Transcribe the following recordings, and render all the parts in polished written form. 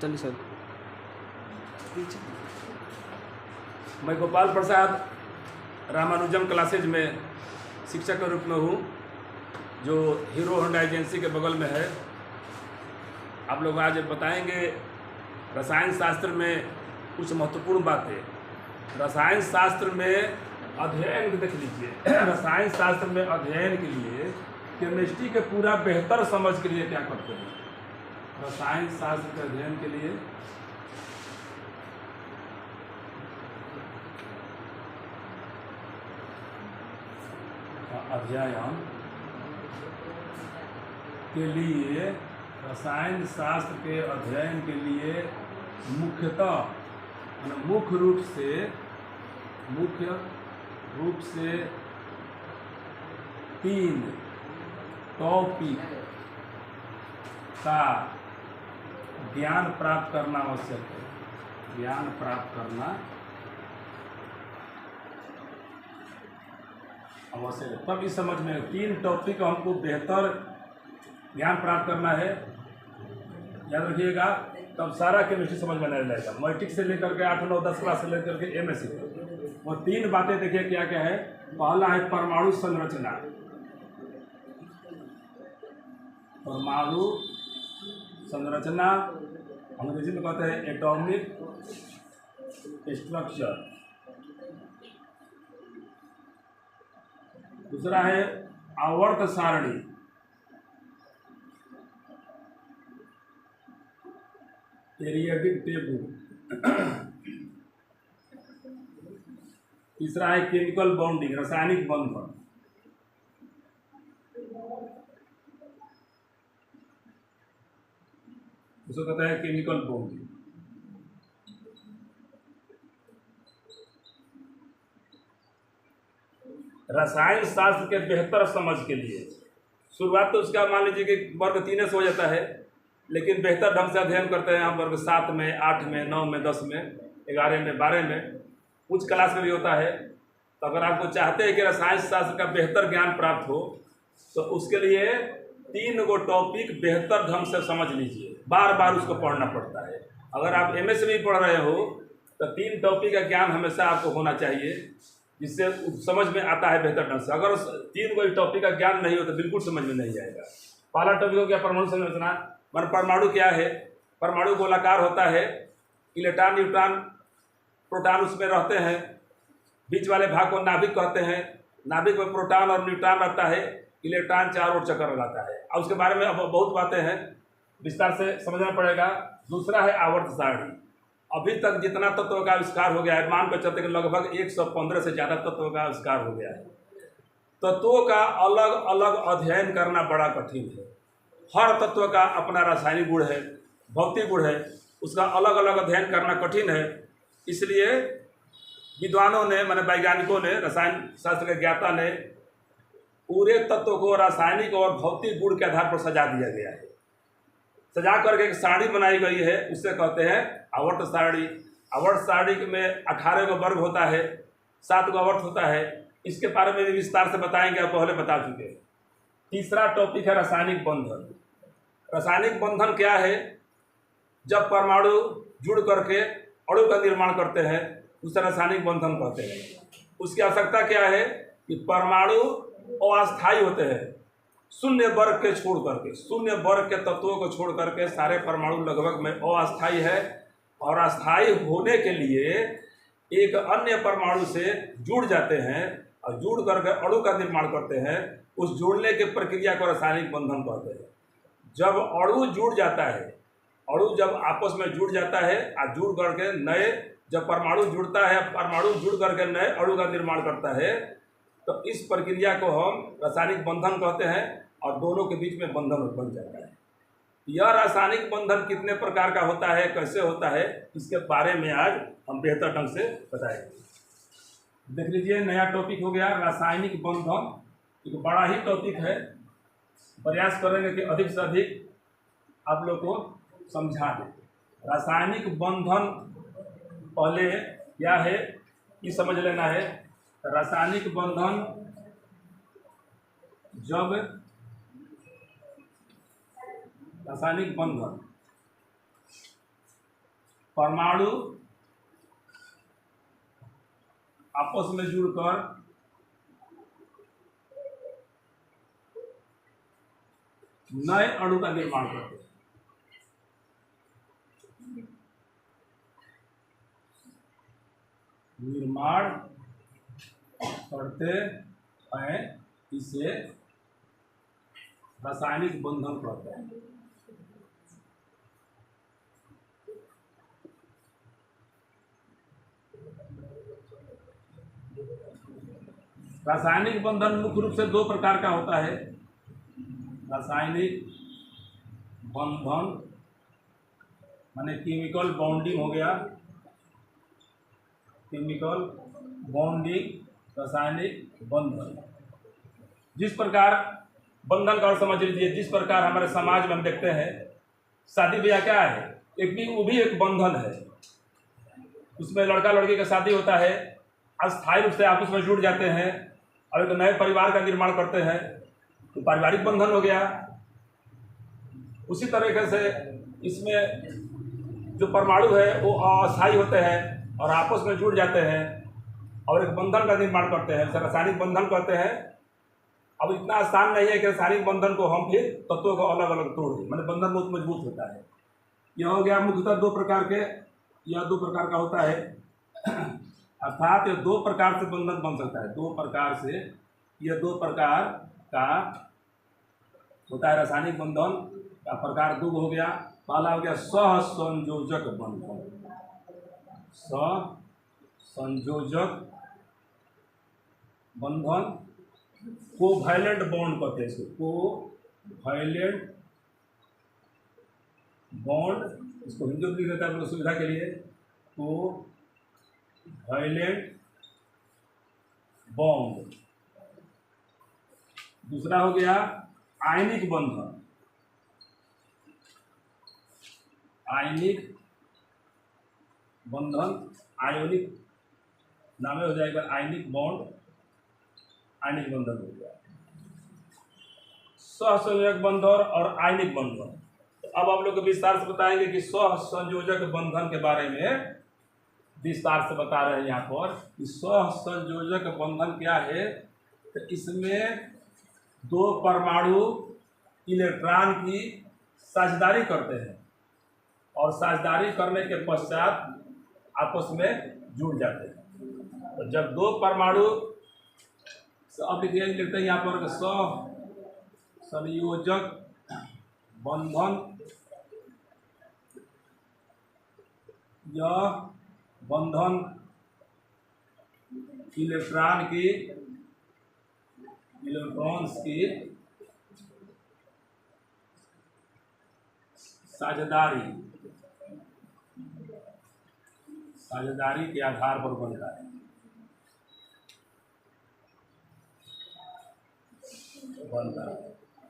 चलिए सर। मैं गोपाल प्रसाद रामानुजम क्लासेज में शिक्षक के रूप में हूँ, जो हीरो होंडा एजेंसी के बगल में है। आप लोग आज बताएंगे रसायन शास्त्र में कुछ महत्वपूर्ण बातें। रसायन शास्त्र में अध्ययन देख लीजिए। रसायन शास्त्र में अध्ययन के लिए केमिस्ट्री के पूरा बेहतर समझ के लिए क्या करते हैं? रसायन शास्त्र के अध्ययन के लिए अध्ययन के लिए रसायन शास्त्र के अध्ययन के लिए मुख्यतः मुख्य रूप से 3 टॉपिक का ज्ञान प्राप्त करना आवश्यक है। ज्ञान प्राप्त करना आवश्यक है। तब इस समझ में 3 टॉपिक हमको बेहतर ज्ञान प्राप्त करना है, याद रखिएगा। तब सारा केमिस्ट्री समझ में नहीं जाएगा। मैट्रिक से लेकर के 8, 9, 10 क्लास से लेकर के एमएससी तक। और 3 बातें देखिए क्या क्या है। पहला है परमाणु संरचना। परमाणु संरचना अंग्रेजी में कहते हैं एटॉमिक स्ट्रक्चर। दूसरा है आवर्त सारणी। Periodic table. तीसरा है केमिकल बॉन्डिंग, रासायनिक बंधन। उसको कहता है केमिकल बॉन्डिंग। रसायन शास्त्र के बेहतर समझ के लिए शुरुआत तो उसका मान लीजिए कि वर्ग 3 से हो जाता है, लेकिन बेहतर ढंग से अध्ययन करते हैं हम वर्ग 7 में, 8 में, 9 में, 10 में, 11 में, 12 में, उच्च क्लास में भी होता है। तो अगर आपको चाहते हैं कि रसायन शास्त्र का बेहतर ज्ञान प्राप्त हो, तो उसके लिए 3 गो टॉपिक बेहतर ढंग से समझ लीजिए। बार बार उसको पढ़ना पड़ता है। अगर आप एमएस में भी पढ़ रहे हो तो 3 टॉपिक का ज्ञान हमेशा आपको होना चाहिए, जिससे समझ में आता है बेहतर ढंग से। अगर 3 गो टॉपिक का ज्ञान नहीं हो तो बिल्कुल समझ में नहीं आएगा। पहला टॉपिक हो गया परमाणु संरचना। मान परमाणु क्या है? परमाणु गोलाकार होता है। इलेक्ट्रॉन, न्यूट्रॉन, प्रोटॉन उसमें रहते हैं। बीच वाले भाग को नाभिक कहते हैं। नाभिक में प्रोटॉन और न्यूट्रॉन रहता है। इलेक्ट्रॉन चारों ओर चक्कर लगाता है। और उसके बारे में अब बहुत बातें हैं, विस्तार से समझना पड़ेगा। दूसरा है आवर्त सारणी। अभी तक जितना तत्व का आविष्कार हो गया है, मान कर चलते कि लगभग 115 से ज़्यादा तत्वों का आविष्कार हो गया है। तत्वों का अलग अलग अध्ययन करना बड़ा कठिन है। हर तत्व का अपना रासायनिक गुण है, भौतिक गुण है, उसका अलग अलग अध्ययन करना कठिन है। इसलिए विद्वानों ने, माने वैज्ञानिकों ने, रसायन शास्त्र के ज्ञाता ने पूरे तत्व को रासायनिक और भौतिक गुण के आधार पर सजा दिया गया है। सजा करके एक सारणी बनाई गई है, उससे कहते हैं आवर्त सारणी। आवर्त सारणी में 18 गो वर्ग होता है, 7 गो आवर्त होता है। इसके बारे में भी विस्तार से बताएंगे, आप पहले बता चुके। तीसरा टॉपिक है रासायनिक बंधन। रासायनिक बंधन क्या है? जब परमाणु जुड़ करके अणु का निर्माण करते हैं, उसे रासायनिक बंधन कहते हैं। उसकी आवश्यकता क्या है कि परमाणु अस्थायी होते हैं। शून्य वर्ग के छोड़ करके, शून्य वर्ग के तत्वों को छोड़ करके सारे परमाणु लगभग में अस्थायी है। और अस्थायी होने के लिए एक अन्य परमाणु से जुड़ जाते हैं और जुड़ करके अणु का निर्माण करते हैं। उस जुड़ने की प्रक्रिया को रासायनिक बंधन कहते हैं। जब अणु जुड़ जाता है, अणु जब आपस में जुड़ जाता है और जुड़ करके नए, जब परमाणु जुड़ता है, परमाणु जुड़ करके नए अणु का निर्माण करता है, तो इस प्रक्रिया को हम रासायनिक बंधन कहते हैं। और दोनों के बीच में बंधन बन जाता है। यह रासायनिक बंधन कितने प्रकार का होता है, कैसे होता है, इसके बारे में आज हम बेहतर ढंग से बताएंगे। देख लीजिए, नया टॉपिक हो गया रासायनिक बंधन। एक बड़ा ही टॉपिक है। प्रयास करेंगे कि अधिक से अधिक आप लोग को समझा दें। रासायनिक बंधन पहले क्या है ये समझ लेना है। रासायनिक बंधन जब रासायनिक बंधन परमाणु आपस में जुड़कर नए अणु का निर्माण करते हैं। निर्माण करते हैं, इसे रासायनिक बंधन कहते हैं। रासायनिक बंधन मुख्य रूप से दो प्रकार का होता है। रासायनिक बंधन माने केमिकल बॉन्डिंग हो गया, केमिकल बॉन्डिंग, रासायनिक बंधन। जिस प्रकार बंधन का और समझ लीजिए, जिस प्रकार हमारे समाज में हम देखते हैं शादी ब्याह क्या है, एक भी वो भी एक बंधन है। उसमें लड़का लड़की का शादी होता है, अस्थायी रूप से आपस में जुड़ जाते हैं और एक नए परिवार का निर्माण करते हैं, तो पारिवारिक बंधन हो गया। उसी तरीके से इसमें जो परमाणु है वो अस्थायी होते हैं और आपस में जुड़ जाते हैं और एक बंधन का निर्माण करते हैं, उसे रासायनिक बंधन कहते हैं। अब इतना आसान नहीं है कि रासायनिक बंधन को हम फिर तत्वों को अलग अलग तोड़ दें, मतलब बंधन बहुत मजबूत होता है। यह हो गया मुख्यतः दो प्रकार के, यह दो प्रकार का होता है, अर्थात ये दो प्रकार से बंधन बन सकता है। दो प्रकार से, यह दो प्रकार का होता है रासायनिक बंधन का। प्रकार दो हो गया, पहला हो गया सहसंयोजक बंधन। सहसंयोजक बंधन, कोवैलेंट बॉन्ड कहते हैं इसको, कोवैलेंट बॉन्ड, इसको हिंदी में लिख देता है सुविधा के लिए, कोवैलेंट बॉन्ड। दूसरा हो गया आयनिक बंधन। आयनिक बंधन, आयोनिक नाम हो जाएगा आयनिक बॉन्ड, आयनिक बंधन हो गया। सहसंयोजक बंधन और आयनिक बंधन। तो अब आप लोग विस्तार से बताएंगे कि सहसंयोजक बंधन के बारे में विस्तार से बता रहे हैं यहाँ पर कि सहसंयोजक बंधन क्या है। तो इसमें दो परमाणु इलेक्ट्रॉन की साझेदारी करते हैं और साझेदारी करने के पश्चात आपस में जुड़ जाते हैं। तो जब दो परमाणु, अब लिखते हैं यहाँ पर सहसंयोजक बंधन, यह बंधन इलेक्ट्रॉन्स की साझेदारी के आधार पर बनता है।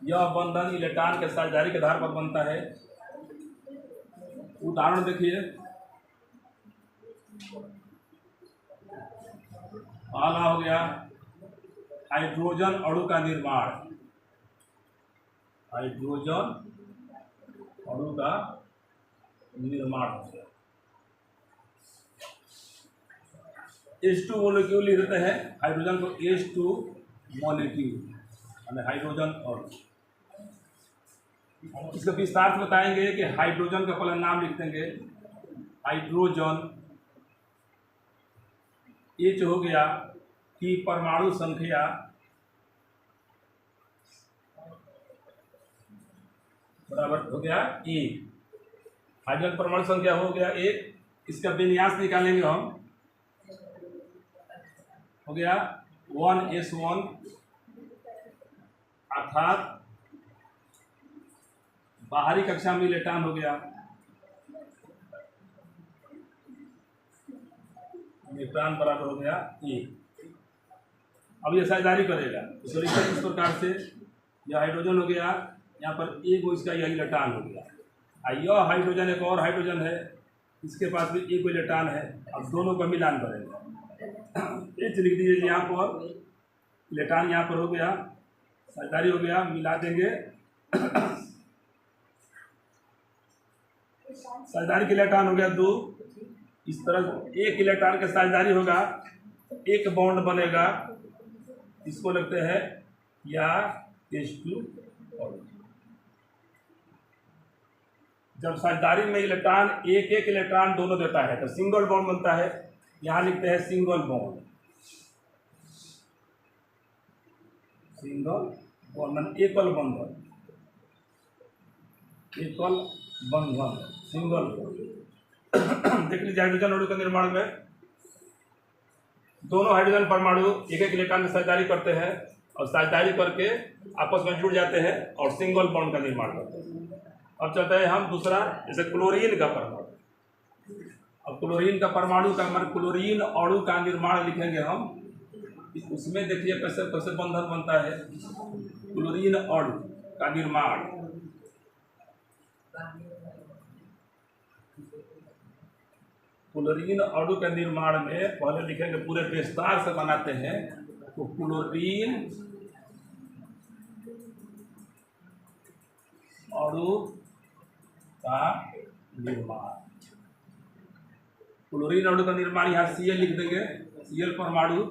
यह बंधन इलेक्ट्रॉन के साझेदारी के आधार पर बनता है। उदाहरण देखिए, पहला हो गया हाइड्रोजन अणु का निर्माण। हाइड्रोजन अणु का निर्माण हो गया। H2 मॉलिक्यूल लिख देते हैं, हाइड्रोजन को H2 मॉलिक्यूल, हाइड्रोजन अणु। इसका विस्तार से बताएंगे कि हाइड्रोजन का पहले नाम लिख देंगे, हाइड्रोजन। H हो गया कि परमाणु संख्या बराबर हो गया 1। हाइड्रोजन परमाणु संख्या हो गया 1। इसका विन्यास निकालेंगे हम, हो गया 1s1, अर्थात बाहरी कक्षा में इलेक्ट्रॉन हो गया, इलेक्ट्रॉन बराबर हो गया 1। अब ये साझेदारी करेगा, इसको लिखते हैं इस प्रकार से, यह हाइड्रोजन हो गया, यहाँ पर एक इसका यह इलेक्ट्रॉन हो गया। यह हाइड्रोजन एक और हाइड्रोजन है, इसके पास भी एक इलेक्ट्रॉन है। अब दोनों का मिलान करेंगे, H लिख दीजिए यहाँ पर, इलेक्ट्रॉन यहाँ पर हो गया, साझेदारी हो गया, मिला देंगे। साझेदारी के इलेक्ट्रॉन हो गया 2। इस तरह एक इलेक्ट्रॉन के साझेदारी होगा, एक बॉन्ड बनेगा, इसको लिखते हैं या H2। जब साझेदारी में इलेक्ट्रॉन एक एक इलेक्ट्रॉन दोनों देता है तो सिंगल बॉन्ड बनता है, यहाँ लिखते हैं सिंगल बॉन्ड। सिंगल बॉन्ड मतलब एकल बंधन, एकल बंधन, सिंगल बॉन्ड। देख लीजिए हाइड्रोजन अणु के निर्माण में दोनों हाइड्रोजन परमाणु एक एक इलेक्ट्रॉन की साझेदारी करते हैं और साझेदारी करके आपस में जुड़ जाते हैं और सिंगल बॉन्ड का निर्माण करते हैं। अब चलते हैं हम दूसरा, जैसे क्लोरीन का परमाणु। अब क्लोरीन का परमाणु का मतलब क्लोरीन अणु का निर्माण लिखेंगे हम, उसमें देखिए कैसे कैसे बंधन बनता है। क्लोरीन अणु का निर्माण, क्लोरीन अणु के निर्माण में पहले लिखेंगे, पूरे विस्तार से बनाते हैं। तो क्लोरीन अणु का निर्माण, क्लोरीन अणु का निर्माण यहाँ Cl लिख देंगे। Cl परमाणु,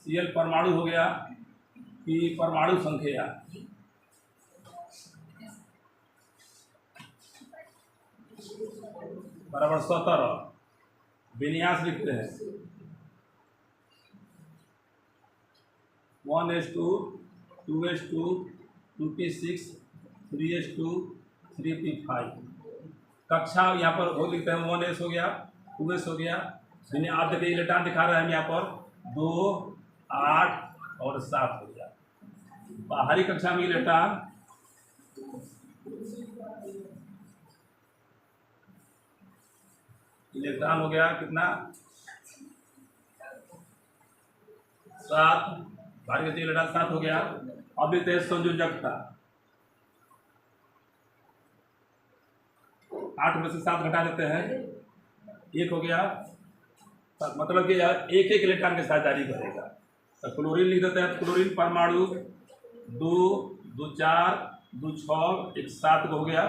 Cl परमाणु हो गया कि परमाणु संख्या बराबर 17। विन्यास लिखते हैं 1s2 2s2 2p6 3s2 3p5। कक्षा यहाँ पर वो लिखते हैं 1s हो गया, 2s हो गया। आप देखिए इलेक्ट्रॉन दिखा रहे हैं यहाँ पर 2 8 और 7 हो गया। बाहरी कक्षा में इलेक्ट्रॉन हो गया कितना 7, बाहरी कक्षा इलेक्ट्रॉन 7 हो गया। अब देखते हैं संयोजकता, 8 में से 7 घटा देते हैं, 1 हो गया। मतलब कि एक एक इलेक्ट्रॉन के साझेदारी करेगा। तो क्लोरीन लिख देते हैं, क्लोरीन परमाणु 2 2 4 2 6 1 7 हो गया।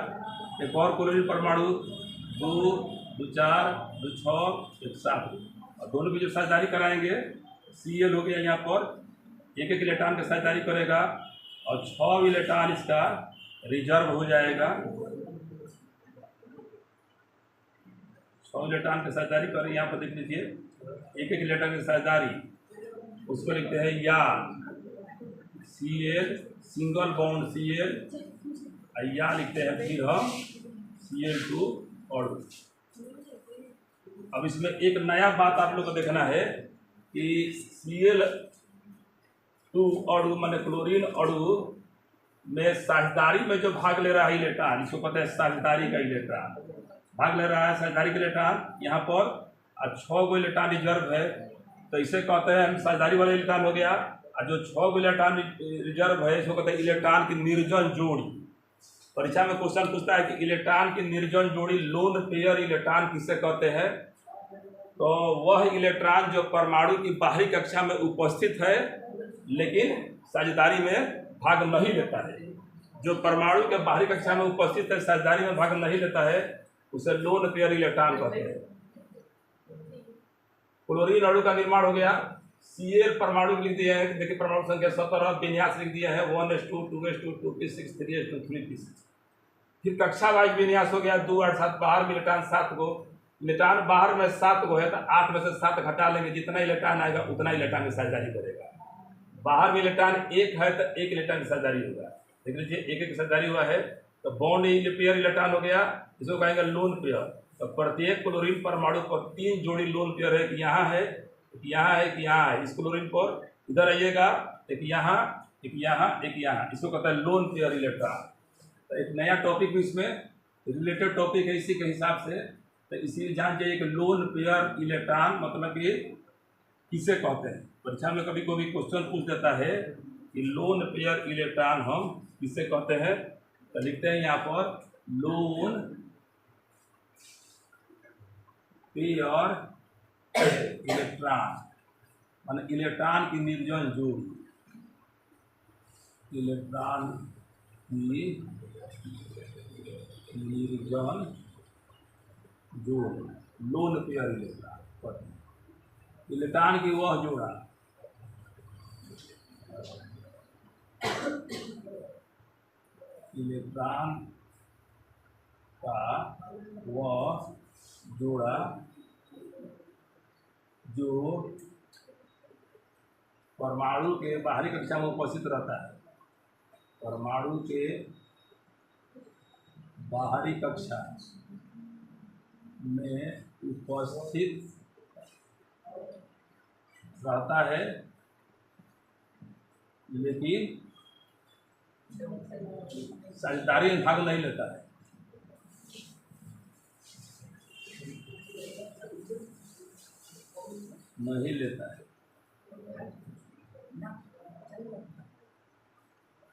एक और क्लोरीन परमाणु 2 2 4 2 6 1 7, और दोनों की जो साझेदारी कराएंगे Cl हो गया, यहाँ पर एक एक इलेक्ट्रॉन की साझेदारी करेगा और 6 इलेक्ट्रॉन इसका रिजर्व हो जाएगा। 6 इलेक्ट्रॉन की साझेदारी करें, यहाँ पर देख लीजिए एक एक इलेक्ट्रॉन की साझेदारी, उसको लिखते हैं या Cl सिंगल बॉन्ड Cl, या लिखते हैं फिर हम Cl2 अणु। अब इसमें एक नया बात आप लोग को देखना है कि Cl2 अणु माने क्लोरीन अणु में साझेदारी में जो भाग ले रहा है इलेक्ट्रॉन, इसको पता है साझेदारी का इलेक्ट्रॉन भाग ले रहा है, साझेदारी के इलेक्ट्रॉन यहाँ पर 6 गो इलेक्ट्रॉन रिजर्व है। तो इसे कहते हैं हम साझेदारी वाला इलेक्ट्रॉन हो गया, और जो 6 गो इलेक्ट्रॉन रिजर्व है इसको कहते हैं इलेक्ट्रॉन की निर्जन जोड़ी। परीक्षा में क्वेश्चन पूछता है कि इलेक्ट्रॉन की निर्जन जोड़ी लोन पेयर इलेक्ट्रॉन किसे कहते हैं। तो वह इलेक्ट्रॉन जो परमाणु की बाहरी कक्षा में उपस्थित है लेकिन साझेदारी में भाग नहीं लेता है, जो परमाणु के बाहरी कक्षा में उपस्थित है साझेदारी में भाग नहीं लेता है, उसे लोन पेयर इलेक्ट्रॉन कहते हैं। क्लोरीन अणु का निर्माण हो गया। Cl परमाणु लिख दिया है, देखिए परमाणु संख्या 17, विन्यास लिख दिया है 1s2 2s2 2p6 3s2 3p6। फिर कक्षा वाइज विन्यास हो गया 2 8 7, बाहर में इलेक्ट्रॉन 7 गो, इलेक्ट्रॉन बाहर में 7 गो है तो 8 में से 7 घटा लेंगे, जितना इलेक्ट्रॉन आएगा उतना इलेक्ट्रॉन की साझेदारी करेगा। बाहर में इलेक्ट्रॉन 1 है तो 1 इलेक्ट्रॉन की साझेदारी होगा। देख लीजिए एक एक साझेदारी हुआ है तो बॉन्ड पेयर इलेक्ट्रॉन हो गया, इसको कहेंगे लोन पेयर। तो प्रत्येक क्लोरीन परमाणु पर 3 जोड़ी लोन पेयर है, कि यहाँ है, एक यहाँ है, एक यहाँ है। इस क्लोरीन पर इधर आइएगा, एक यहाँ, एक यहाँ, एक यहाँ, इसको कहता है लोन पेयर इलेक्ट्रॉन। तो एक नया टॉपिक भी इसमें रिलेटेड टॉपिक है इसी के हिसाब से, तो इसी जान जाइए कि लोन पेयर इलेक्ट्रॉन मतलब कि किसे कहते हैं। परीक्षा में कभी कोई क्वेश्चन पूछ देता है कि लोन पेयर इलेक्ट्रॉन हम किसे कहते हैं, तो लिखते हैं यहाँ पर लोन पेयर इलेक्ट्रॉन, मान इलेक्ट्रॉन की निर्जन जोड़ी, इलेक्ट्रॉन की निर्जन जोड़ लोन पेयर इलेक्ट्रॉन, इलेक्ट्रॉन की वह जोड़ा इलेक्ट्रॉन का वह जोड़ा जो परमाणु के बाहरी कक्षा में उपस्थित रहता है, परमाणु के बाहरी कक्षा में उपस्थित रहता है लेकिन साझेदारी में भाग नहीं लेता है। नहीं लेता है,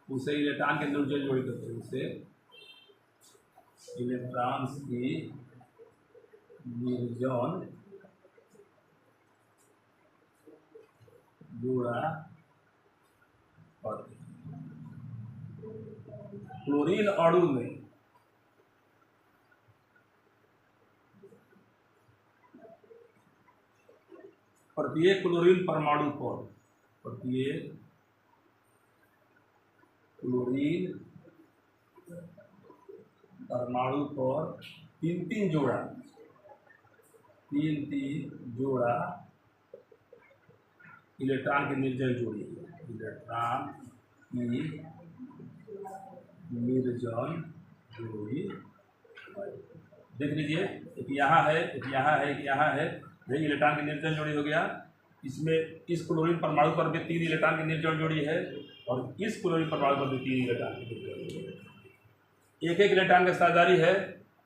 उसे इलेक्ट्रॉन के निर्जन जोड़ी करते हैं, उसे इलेक्ट्रॉन्स की निर्जन जोड़ा करते हैं। क्लोरीन अणु में प्रत्येक क्लोरीन परमाणु पर प्रत्येक क्लोरीन परमाणु पर तीन जोड़ा इलेक्ट्रॉन की निर्जन जोड़ी है, इलेक्ट्रॉन की निर्जन जोड़ी। देख लीजिए, एक यहाँ है, एक यहाँ है, एक यहाँ है, यही इलेक्ट्रॉन की निर्जन जोड़ी हो गया। इसमें इस क्लोरीन परमाणु पर भी 3 इलेक्ट्रॉन की निर्जन जोड़ी है और इस क्लोरीन परमाणु पर भी 3 इलेक्ट्रॉन की निर्जन जोड़ी है। एक इलेक्ट्रॉन की साझेदारी है,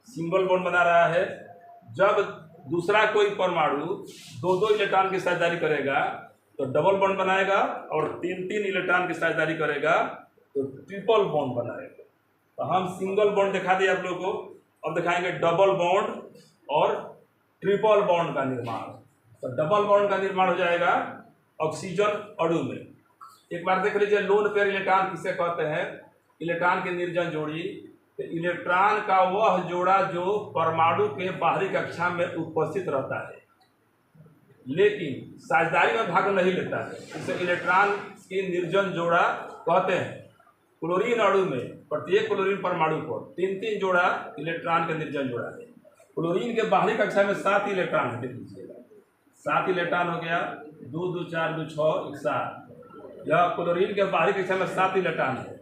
सिंगल बॉन्ड बना रहा है। जब दूसरा कोई परमाणु 2 इलेक्ट्रॉन की साझेदारी करेगा तो डबल बॉन्ड बनाएगा और 3 इलेक्ट्रॉन की साझेदारी करेगा तो ट्रिपल बॉन्ड बनाएगा। तो हम सिंगल बॉन्ड दिखा दिए आप लोगों को, अब दिखाएंगे डबल बॉन्ड और ट्रिपल बॉन्ड का निर्माण। तो डबल बॉन्ड का निर्माण हो जाएगा ऑक्सीजन अणु में। एक बार देख लीजिए, लोन पेयर इलेक्ट्रॉन किसे कहते हैं? इलेक्ट्रॉन की निर्जन जोड़ी। तो इलेक्ट्रॉन का वह जोड़ा जो परमाणु के बाहरी कक्षा में उपस्थित रहता है लेकिन साझेदारी में भाग नहीं लेता है, इसे इलेक्ट्रॉन की निर्जन जोड़ा कहते हैं। क्लोरीन अणु में प्रत्येक क्लोरीन परमाणु पर 3 जोड़ा इलेक्ट्रॉन का निर्जन जोड़ा है। क्लोरीन के बाहरी कक्षा में 7 इलेक्ट्रॉन है, देख लीजिएगा 7 इलेक्ट्रॉन हो गया, 2 2 4 2 6 7। यह क्लोरीन के बाहरी कक्षा में 7 इलेक्ट्रॉन है,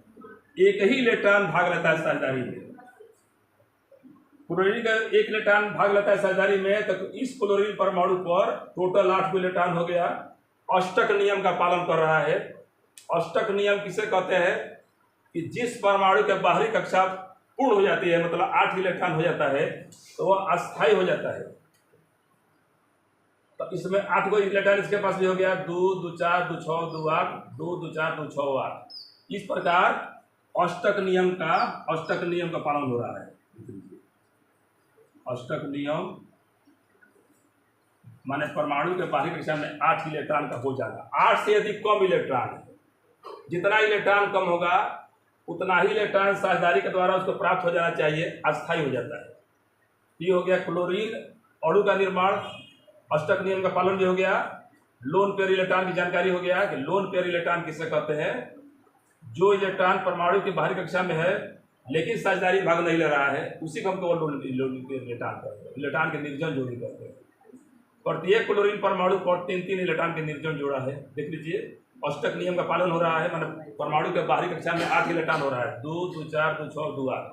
एक ही इलेक्ट्रॉन भाग लेता है साझेदारी में। क्लोरीन का एक इलेक्ट्रॉन भाग लेता है साझेदारी में, तो इस क्लोरीन परमाणु पर टोटल 8 इलेक्ट्रॉन हो गया। अष्टक नियम का पालन कर रहा है। अष्टक नियम किसे कहते हैं? कि जिस परमाणु के बाहरी कक्षा पूर्ण हो जाती है, मतलब 8 इलेक्ट्रॉन हो जाता है, तो वह अस्थायी हो जाता है। तो इसमें 8 को इलेक्ट्रॉन इसके पास भी हो गया, 2 2 4 2 6 2 8, 2 2 4 2 6 8। इस प्रकार अष्टक नियम का पालन हो रहा है। अष्टक नियम माने परमाणु के बाहरी कक्षा में 8 इलेक्ट्रॉन का हो जाएगा। 8 से यदि कम इलेक्ट्रॉन है, जितना इलेक्ट्रॉन कम होगा उतना ही इलेक्ट्रॉन साझेदारी के द्वारा उसको प्राप्त हो जाना चाहिए, अस्थायी हो जाता है। ये हो गया क्लोरीन अणु का निर्माण। अष्टक नियम का पालन भी हो गया। लोन पेयर इलेक्ट्रॉन की जानकारी हो गया कि लोन पेयर इलेक्ट्रॉन किसे कहते हैं? जो इलेक्ट्रॉन परमाणु की बाहरी कक्षा में है लेकिन साझेदारी भाग नहीं ले रहा है, उसी को हम केवल लोन पेयर इलेक्ट्रॉन कहते हैं, इलेक्ट्रॉन के निर्जन जोड़ी कहते हैं। प्रत्येक क्लोरीन परमाणु पर 3 इलेक्ट्रॉन के निर्जन जोड़ा है। देख लीजिए, अष्टक नियम का पालन हो रहा है, मतलब परमाणु के बाहरी कक्षा में 8 इलेक्ट्रॉन हो रहा है। 2 2 4 2 6 2 8,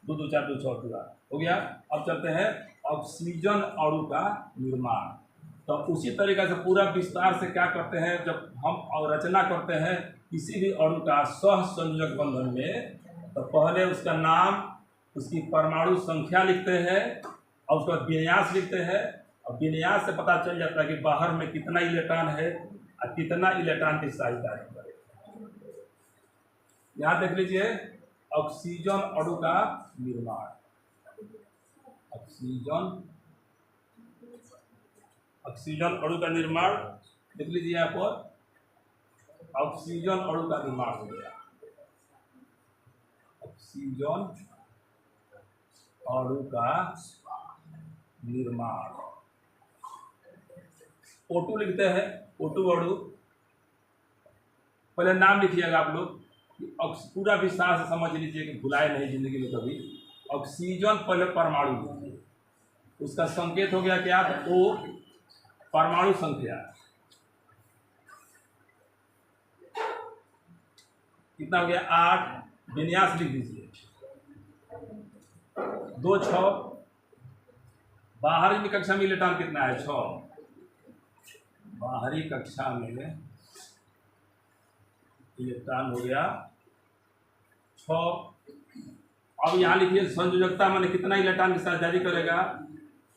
2 2 4 2 6 2 8 हो गया। अब चलते हैं ऑक्सीजन अणु का निर्माण। तो उसी तरीके से पूरा विस्तार से क्या करते हैं, जब हम रचना करते हैं किसी भी अणु का सहसंयोजक बंधन में, तो पहले उसका नाम, उसकी परमाणु संख्या लिखते हैं और उसका विन्यास लिखते हैं। और विन्यास से पता चल जाता है कि बाहर में कितना इलेक्ट्रॉन है और कितना इलेक्ट्रॉन की साझेदारी करेगा। यहाँ देख लीजिए, ऑक्सीजन अणु का निर्माण। ऑक्सीजन अणु का निर्माण देख लीजिए, यहाँ पर ऑक्सीजन अणु का निर्माण हो गया। ऑक्सीजन अणु का निर्माण। O2 लिखते हैं, O2 अणु। पहले नाम लिखिएगा आप लोग, पूरा विस्तार से समझ लीजिए कि भुलाए नहीं जिंदगी में कभी। ऑक्सीजन पहले परमाणु लिखिए, उसका संकेत हो गया क्या? तो O, परमाणु संख्या कितना हो गया? 8। विन्यास लिख दीजिए 2 6। बाहरी कक्षा में इलेक्ट्रॉन कितना है? 6। बाहरी कक्षा में इलेक्ट्रॉन हो गया 6। अब यहाँ लिखिए संयोजकता माने कितना इलेक्ट्रॉन के साथ जारी करेगा।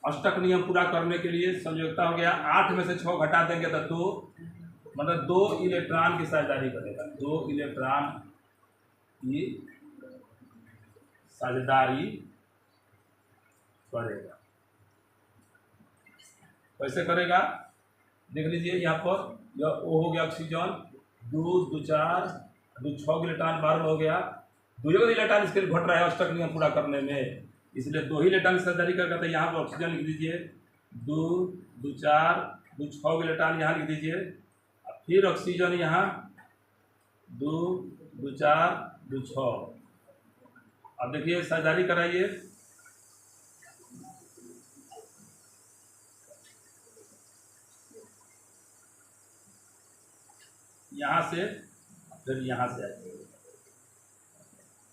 अष्टक नियम पूरा करने के लिए संयोजकता हो गया 8 में से 6 घटा देंगे तो 2, मतलब 2 इलेक्ट्रॉन के साथ जारी करेगा। 2 इलेक्ट्रॉन की साझेदारी करेगा। कैसे करेगा देख लीजिए यहाँ पर। यह O हो गया ऑक्सीजन, 2 2 4 2 6 इलेक्ट्रॉन बार हो गया। 2 इलेक्ट्रॉन इसके लिए घट रहा है अष्टक नियम पूरा करने में, इसलिए 2 ही इलेक्ट्रॉन की साझेदारी करेगा। तो यहाँ पर ऑक्सीजन लिख दीजिए 2 2 4 2 6 इलेक्ट्रॉन यहाँ लिख दीजिए। फिर ऑक्सीजन यहाँ 2 2 4 2 6। अब देखिए साझेदारी कराइए। यहाँ से फिर यहाँ से आइए।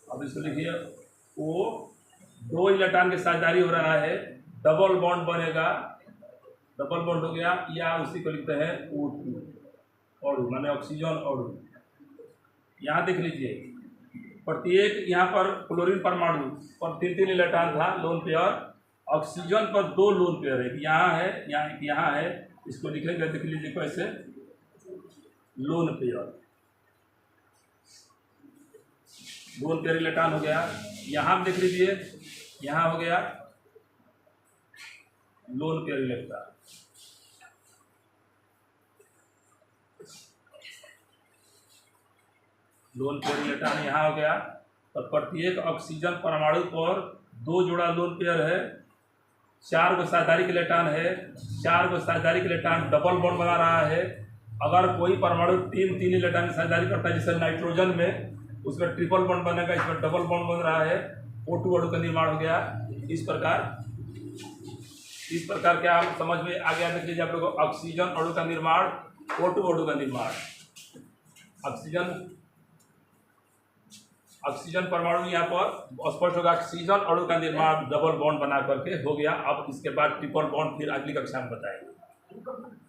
अब इसको लिखिए O, 2 इलेक्ट्रॉन के साथ जारी हो रहा है, डबल बॉन्ड बनेगा। डबल बॉन्ड हो गया, या उसी को लिखते हैं O2 अणु माने ऑक्सीजन अणु। यहाँ देख लीजिए प्रत्येक यहाँ पर क्लोरीन परमाणु पर 3 इलेक्ट्रॉन था लोन पेयर। ऑक्सीजन पर 2 लोन पेयर है, यहाँ है यहाँ है। इसको लिखेंगे देख लीजिए कैसे, lone pair. Lone pair electron हो गया। यहाँ देख लीजिए यहाँ हो गया lone pair electron. Lone pair electron यहाँ हो गया। तो प्रत्येक ऑक्सीजन परमाणु पर 2 जोड़ा लोन पेयर है, 4 गो साझेदारी इलेक्ट्रॉन है। 4 गो साझेदारी इलेक्ट्रॉन डबल बॉन्ड बना रहा है। अगर कोई परमाणु 3 इलेक्ट्रॉन की साझेदारी करता है, जैसे नाइट्रोजन में, उसमें ट्रिपल बॉन्ड बनेगा, इसमें डबल बॉन्ड बन रहा है। O2 अणु का निर्माण हो गया। इस प्रकार क्या आप समझ में आ गया? देख लीजिए आप लोगों को ऑक्सीजन अणु का निर्माण, O2 अणु का निर्माण। ऑक्सीजन परमाणु यहाँ पर स्पष्ट होगा। ऑक्सीजन अणु का निर्माण डबल बॉन्ड बना करके हो गया। अब इसके बाद ट्रिपल बॉन्ड फिर अगली कक्षा में बताएंगे।